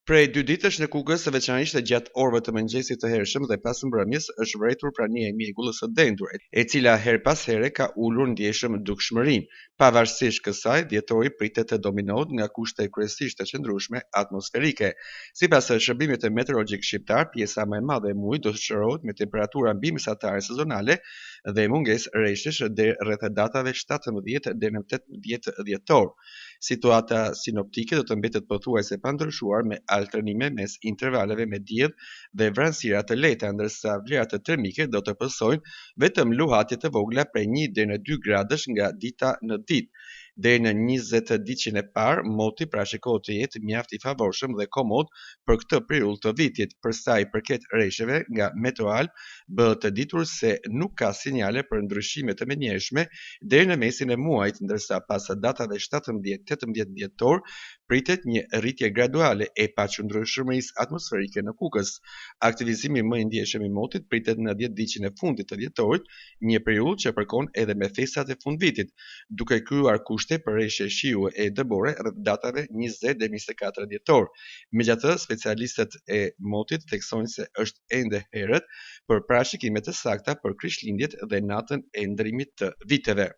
Prej 2 ditësh në Kukës, veçanërisht gjatë orëve të mëngjesit të hershëm dhe pas mbrëmjes, është vërejtur prania e mjegullës së dendur, e cila her pas here ka ulur ndjeshëm dukshmërinë. Pavarësisht kësaj, dhjetori pritet të dominohet nga kushte kryesisht të qëndrueshme atmosferike. Sipas shërbimit meteorologjik shqiptar, pjesa më e madhe e muajit do të shoqërohet me temperatura mbi mesatare sezonale dhe mungesë reshësh deri rreth datave 17 deri në 18 dhjetor. Situata sinoptike do të mbetet pothuajse pa ndryshuar me alternime mes intervaleve me diell dhe vranësira të lehta, ndërsa vlerat termike do të pësojnë vetëm luhatje të vogla prej 1 deri në 2 gradësh nga dita në ditë. Deri në 20 ditëshin e parë, moti parashikohet të jetë mjaft i favorshëm dhe komod për këtë periudhë të vitit. Për sa i përket reshjeve, nga Meteoal bëhet të ditur se nuk ka sinjale për ndryshime të menjëhershme deri në mesin e muajit, ndërsa pas datave 17-18 dhjetor pritet një rritje graduale e paqëndrueshmërisë atmosferike në Kukës. Aktivizimi më i ndjeshëm i motit pritet në 10 ditëshin e fundit të dhjetorit, një periudhë që përkon edhe me festat e fundvitit, duke krijuar kushte për reshje shiu e dëbore rreth datave 20 dhe 24 dhjetor. Megjithatë, specialistët e motit theksojnë se është ende herët për parashikime të sakta për Krishtlindjet dhe natën e ndrimit të viteve.